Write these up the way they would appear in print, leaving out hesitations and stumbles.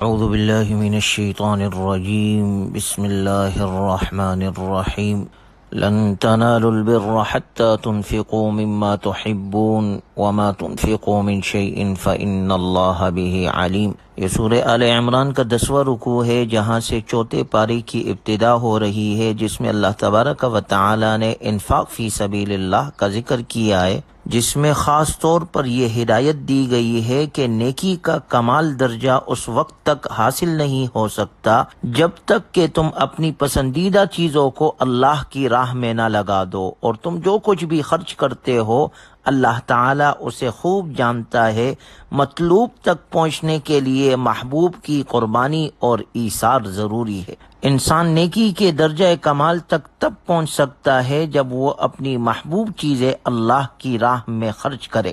اعوذ باللہ من الشیطان الرجیم بسم اللہ الرحمن الرحیم لن تنالوا البر حتى تنفقوا مما تحبون وما تنفقوا من شيء فإن الله به علیم۔ یہ سورہ آل عمران کا 10واں رکوع ہے، جہاں سے چوتھے پارے کی ابتدا ہو رہی ہے، جس میں اللہ تبارک و تعالی نے انفاق فی سبیل اللہ کا ذکر کیا ہے، جس میں خاص طور پر یہ ہدایت دی گئی ہے کہ نیکی کا کمال درجہ اس وقت تک حاصل نہیں ہو سکتا جب تک کہ تم اپنی پسندیدہ چیزوں کو اللہ کی راہ میں نہ لگا دو، اور تم جو کچھ بھی خرچ کرتے ہو اللہ تعالیٰ اسے خوب جانتا ہے۔ مطلوب تک پہنچنے کے لیے محبوب کی قربانی اور ایثار ضروری ہے۔ انسان نیکی کے درجہ کمال تک تب پہنچ سکتا ہے جب وہ اپنی محبوب چیزیں اللہ کی راہ میں خرچ کرے۔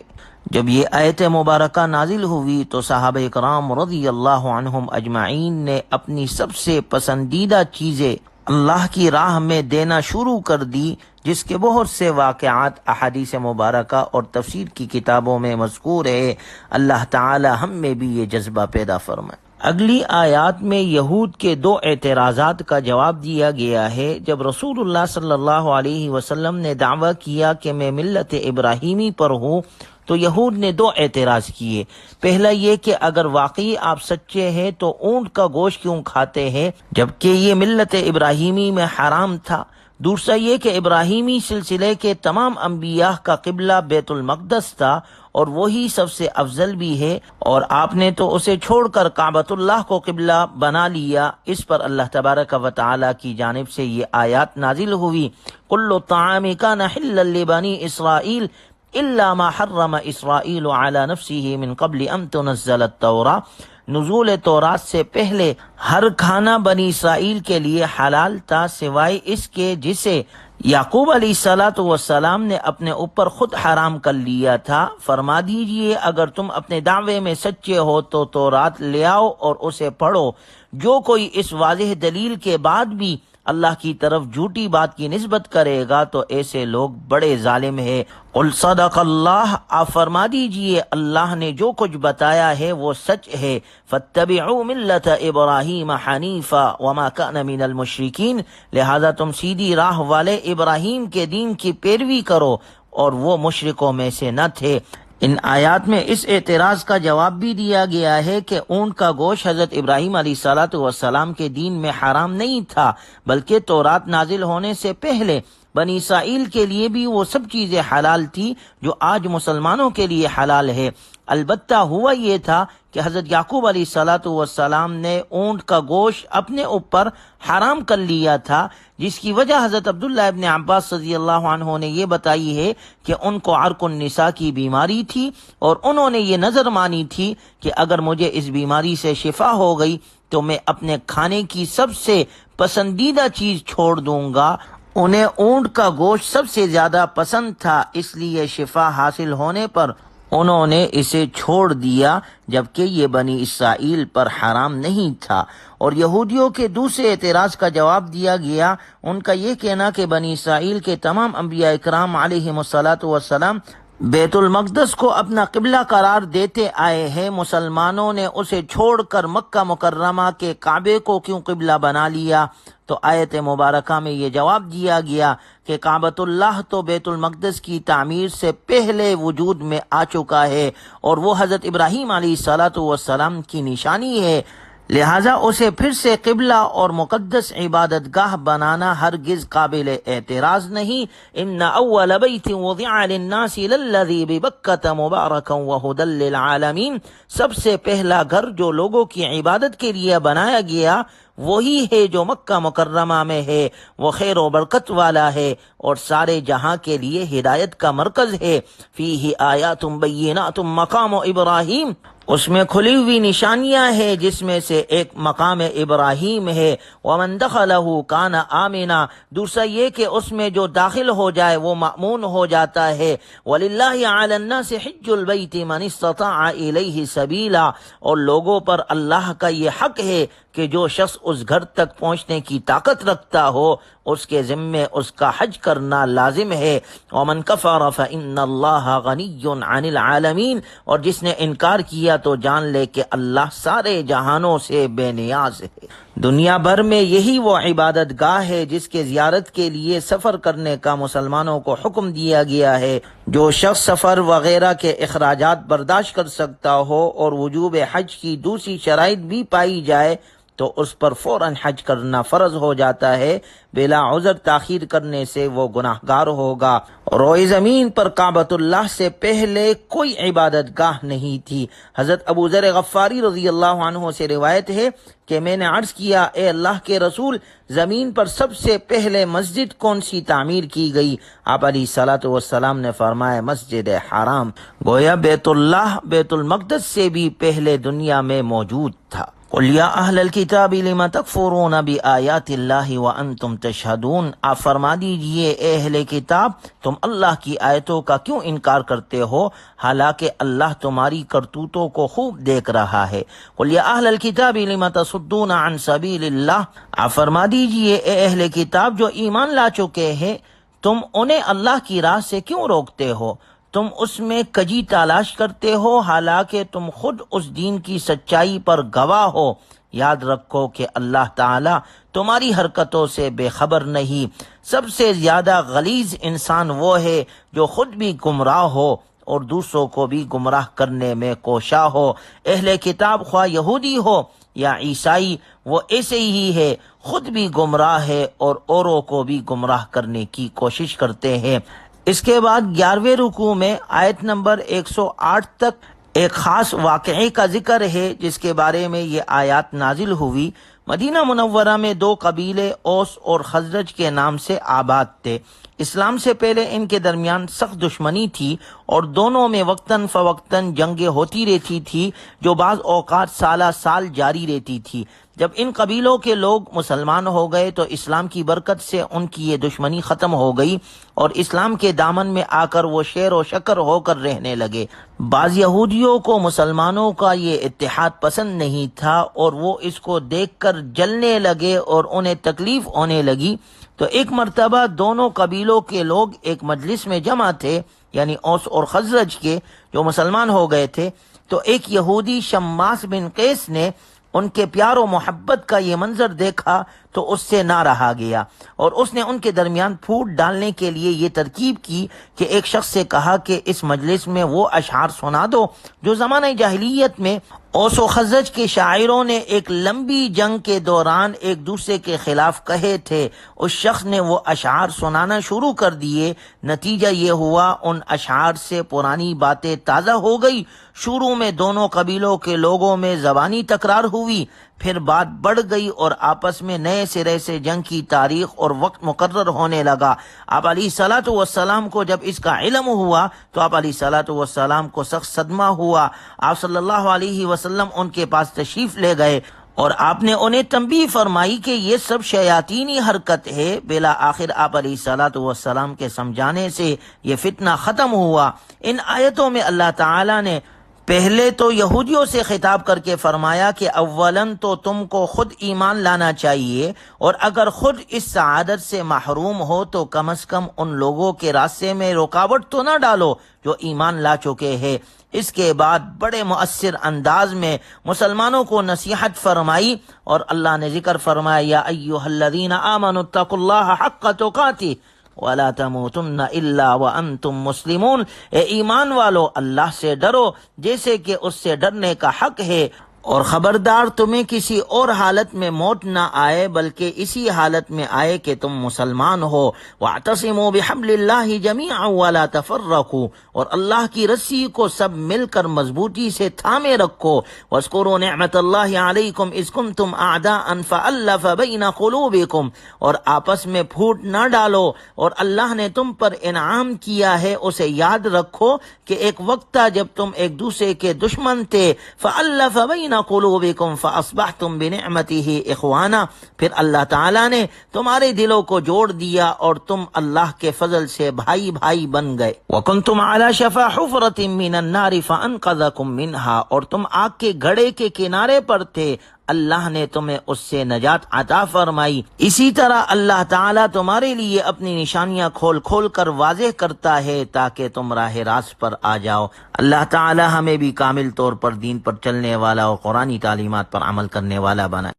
جب یہ آیت مبارکہ نازل ہوئی تو صحابہ کرام رضی اللہ عنہم اجمعین نے اپنی سب سے پسندیدہ چیزیں اللہ کی راہ میں دینا شروع کر دی، جس کے بہت سے واقعات احادیث مبارکہ اور تفسیر کی کتابوں میں مذکور ہے۔ اللہ تعالی ہم میں بھی یہ جذبہ پیدا فرمائے۔ اگلی آیات میں یہود کے 2 اعتراضات کا جواب دیا گیا ہے۔ جب رسول اللہ صلی اللہ علیہ وسلم نے دعویٰ کیا کہ میں ملت ابراہیمی پر ہوں تو یہود نے 2 اعتراض کیے۔ پہلا یہ کہ اگر واقعی آپ سچے ہیں تو اونٹ کا گوشت کیوں کھاتے ہیں جبکہ یہ ملت ابراہیمی میں حرام تھا؟ دوسرا یہ کہ ابراہیمی سلسلے کے تمام انبیاء کا قبلہ بیت المقدس تھا اور وہی سب سے افضل بھی ہے، اور آپ نے تو اسے چھوڑ کر کعبۃ اللہ کو قبلہ بنا لیا۔ اس پر اللہ تبارک و تعالی کی جانب سے یہ آیات نازل ہوئی، کل الطعام کان حلا لبنی اسرائیل الا ما حرم اسرائیل علی نفسہ من قبل ان تنزل التوراۃ۔ نزول تورات سے پہلے ہر کھانا بنی اسرائیل کے لیے حلال تھا سوائے اس کے جسے یعقوب علیہ السلام نے اپنے اوپر خود حرام کر لیا تھا۔ فرما دیجئے اگر تم اپنے دعوے میں سچے ہو تو تورات لے آؤ اور اسے پڑھو۔ جو کوئی اس واضح دلیل کے بعد بھی اللہ کی طرف جھوٹی بات کی نسبت کرے گا تو ایسے لوگ بڑے ظالم ہیں۔ قل صدق اللہ، آپ فرما دیجئے اللہ نے جو کچھ بتایا ہے وہ سچ ہے۔ فاتبعوا ملت ابراہیم حنیفا وما کان من المشرکین، لہذا تم سیدھی راہ والے ابراہیم کے دین کی پیروی کرو اور وہ مشرکوں میں سے نہ تھے۔ ان آیات میں اس اعتراض کا جواب بھی دیا گیا ہے کہ اونٹ کا گوشت حضرت ابراہیم علیہ السلام کے دین میں حرام نہیں تھا، بلکہ تورات نازل ہونے سے پہلے بنی اسرائیل کے لیے بھی وہ سب چیزیں حلال تھی جو آج مسلمانوں کے لیے حلال ہے۔ البتہ ہوا یہ تھا کہ حضرت یعقوب علیہ السلام نے اونٹ کا گوشت اپنے اوپر حرام کر لیا تھا، جس کی وجہ حضرت عبداللہ ابن عباس رضی اللہ عنہ نے یہ بتائی ہے کہ ان کو عرق النساء کی بیماری تھی اور انہوں نے یہ نظر مانی تھی کہ اگر مجھے اس بیماری سے شفا ہو گئی تو میں اپنے کھانے کی سب سے پسندیدہ چیز چھوڑ دوں گا۔ انہیں اونٹ کا گوشت سب سے زیادہ پسند تھا، اس لیے شفا حاصل ہونے پر انہوں نے اسے چھوڑ دیا، جبکہ یہ بنی اسرائیل پر حرام نہیں تھا۔ اور یہودیوں کے دوسرے اعتراض کا جواب دیا گیا۔ ان کا یہ کہنا کہ بنی اسرائیل کے تمام انبیاء اکرام علیہم السلام بیت المقدس کو اپنا قبلہ قرار دیتے آئے ہیں، مسلمانوں نے اسے چھوڑ کر مکہ مکرمہ کے کعبے کو کیوں قبلہ بنا لیا؟ تو آیت مبارکہ میں یہ جواب دیا گیا کہ کعبۃ اللہ تو بیت المقدس کی تعمیر سے پہلے وجود میں آ چکا ہے اور وہ حضرت ابراہیم علیہ السلام کی نشانی ہے، لہٰذا اسے پھر سے قبلہ اور مقدس عبادت گاہ بنانا ہرگز قابل اعتراض نہیں۔ ان اول بیت وضع للناس للذی ببکۃ مبارکا وہدی للعالمین، سب سے پہلا گھر جو لوگوں کی عبادت کے لیے بنایا گیا وہی ہے جو مکہ مکرمہ میں ہے، وہ خیر و برکت والا ہے اور سارے جہاں کے لیے ہدایت کا مرکز ہے۔ فیہ آیات بینات مقام ابراہیم، اس میں کھلی ہوئی نشانیاں ہیں جس میں سے ایک مقام ابراہیم ہے۔ ومن دخلہ کان آمنا، دوسرا یہ کہ اس میں جو داخل ہو جائے وہ مأمون ہو جاتا ہے۔ وللہ علی الناس حج البیت من استطاع الیہ سبیلا، اور لوگوں پر اللہ کا یہ حق ہے کہ جو شخص اس گھر تک پہنچنے کی طاقت رکھتا ہو اس کے ذمے اس کا حج کرنا لازم ہے۔ ومن کفر فإن اللہ غنی عن العالمین، اور جس نے انکار کیا تو جان لے کہ اللہ سارے جہانوں سے بے نیاز ہے۔ دنیا بھر میں یہی وہ عبادت گاہ ہے جس کے زیارت کے لیے سفر کرنے کا مسلمانوں کو حکم دیا گیا ہے۔ جو شخص سفر وغیرہ کے اخراجات برداشت کر سکتا ہو اور وجوب حج کی دوسری شرائط بھی پائی جائے تو اس پر فوراً حج کرنا فرض ہو جاتا ہے، بلا عذر تاخیر کرنے سے وہ گناہگار ہوگا۔ روئے زمین پر کعبۃ اللہ سے پہلے کوئی عبادت گاہ نہیں تھی۔ حضرت ابو ذر غفاری رضی اللہ عنہ سے روایت ہے کہ میں نے عرض کیا، اے اللہ کے رسول، زمین پر سب سے پہلے مسجد کون سی تعمیر کی گئی؟ آپ علیہ الصلوۃ والسلام نے فرمایا مسجد حرام۔ گویا بیت اللہ بیت المقدس سے بھی پہلے دنیا میں موجود تھا۔ قل یا اہل الکتاب لم تکفرون بآیات اللہ وانتم تشہدون، آپ فرما دیجئے اے اہل کتاب، تم اللہ کی آیتوں کا کیوں انکار کرتے ہو حالانکہ اللہ تمہاری کرتوتوں کو خوب دیکھ رہا ہے۔ قل یا اہل الکتاب لم تصدون عن سبیل اللہ، آپ فرما دیجئے اے اہل کتاب جو ایمان لا چکے ہیں، تم انہیں اللہ کی راہ سے کیوں روکتے ہو؟ تم اس میں کجی تلاش کرتے ہو حالانکہ تم خود اس دین کی سچائی پر گواہ ہو۔ یاد رکھو کہ اللہ تعالی تمہاری حرکتوں سے بے خبر نہیں۔ سب سے زیادہ غلیظ انسان وہ ہے جو خود بھی گمراہ ہو اور دوسروں کو بھی گمراہ کرنے میں کوشاں ہو۔ اہل کتاب خواہ یہودی ہو یا عیسائی، وہ ایسے ہی ہے، خود بھی گمراہ ہے اور اوروں کو بھی گمراہ کرنے کی کوشش کرتے ہیں۔ اس کے بعد 11ویں رکوع میں آیت نمبر 108 تک ایک خاص واقعے کا ذکر ہے جس کے بارے میں یہ آیات نازل ہوئی۔ مدینہ منورہ میں 2 قبیلے اوس اور خزرج کے نام سے آباد تھے۔ اسلام سے پہلے ان کے درمیان سخت دشمنی تھی اور دونوں میں وقتاً فوقتاً جنگیں ہوتی رہتی تھی جو بعض اوقات سالہ سال جاری رہتی تھی۔ جب ان قبیلوں کے لوگ مسلمان ہو گئے تو اسلام کی برکت سے ان کی یہ دشمنی ختم ہو گئی اور اسلام کے دامن میں آ کر وہ شیر و شکر ہو کر رہنے لگے۔ بعض یہودیوں کو مسلمانوں کا یہ اتحاد پسند نہیں تھا اور وہ اس کو دیکھ کر جلنے لگے اور انہیں تکلیف ہونے لگی۔ تو ایک مرتبہ دونوں قبیلوں کے لوگ ایک مجلس میں جمع تھے، یعنی اوس اور خزرج کے جو مسلمان ہو گئے تھے۔ تو ایک یہودی شماس بن قیس نے ان کے پیار و محبت کا یہ منظر دیکھا تو اس سے نہ رہا گیا اور اس نے ان کے درمیان پھوٹ ڈالنے کے لیے یہ ترکیب کی کہ ایک شخص سے کہا کہ اس مجلس میں وہ اشعار سنا دو جو زمانہ جاہلیت میں اوس و خزرج کے شاعروں نے ایک لمبی جنگ کے دوران ایک دوسرے کے خلاف کہے تھے۔ اس شخص نے وہ اشعار سنانا شروع کر دیے۔ نتیجہ یہ ہوا ان اشعار سے پرانی باتیں تازہ ہو گئی۔ شروع میں دونوں قبیلوں کے لوگوں میں زبانی تکرار ہوئی، پھر بات بڑھ گئی اور آپس میں نئے سرے سے جنگ کی تاریخ اور وقت مقرر ہونے لگا۔ آپ علیہ الصلوۃ والسلام کو جب اس کا علم ہوا تو آپ علیہ الصلوۃ والسلام کو سخت صدمہ ہوا۔ آپ صلی اللہ علیہ وسلم ان کے پاس تشریف لے گئے اور آپ نے انہیں تنبیہ فرمائی کہ یہ سب شیاطینی حرکت ہے۔ بلا آخر آپ علیہ الصلوۃ والسلام کے سمجھانے سے یہ فتنہ ختم ہوا۔ ان آیتوں میں اللہ تعالی نے پہلے تو یہودیوں سے خطاب کر کے فرمایا کہ اولاً تو تم کو خود ایمان لانا چاہیے اور اگر خود اس سعادت سے محروم ہو تو کم از کم ان لوگوں کے راستے میں رکاوٹ تو نہ ڈالو جو ایمان لا چکے ہیں۔ اس کے بعد بڑے مؤثر انداز میں مسلمانوں کو نصیحت فرمائی اور اللہ نے ذکر فرمایا یا ایھا الذین آمنوا اتقوا اللہ حق تقاتہ وَلَا تَمُوتُنَّ إِلَّا وَأَنْتُمْ مُسْلِمُونَ، اے ایمان والو اللہ سے ڈرو جیسے کہ اس سے ڈرنے کا حق ہے، اور خبردار تمہیں کسی اور حالت میں موت نہ آئے بلکہ اسی حالت میں آئے کہ تم مسلمان ہو۔ وَاعْتَصِمُوا بِحَبْلِ اللَّهِ جَمِيعًا وَلَا تَفَرَّقُوا، اور اللہ کی رسی کو سب مل کر مضبوطی سے تھامے رکھو۔ وَاذْكُرُوا نِعْمَةَ اللَّهِ عَلَيْكُمْ إِذْ كُنْتُمْ أَعْدَاءً فَأَلَّفَ بَيْنَ قُلُوبِكُمْ، اور آپس میں پھوٹ نہ ڈالو اور اللہ نے تم پر انعام کیا ہے اسے یاد رکھو کہ ایک وقت تھا جب تم ایک دوسرے کے دشمن تھے۔ فَأَلَّفَ بَيْنَ قلوبکم فاصبحتم بنعمتہ اخوانا، پھر اللہ تعالیٰ نے تمہارے دلوں کو جوڑ دیا اور تم اللہ کے فضل سے بھائی بھائی بن گئے۔ وکنتم علی شفا حفرۃ من النار فانقذکم منہا، اور تم آگ کے گڑھے کے کنارے پر تھے، اللہ نے تمہیں اس سے نجات عطا فرمائی۔ اسی طرح اللہ تعالیٰ تمہارے لیے اپنی نشانیاں کھول کھول کر واضح کرتا ہے تاکہ تم راہ راست پر آ جاؤ۔ اللہ تعالیٰ ہمیں بھی کامل طور پر دین پر چلنے والا اور قرآنی تعلیمات پر عمل کرنے والا بنائے۔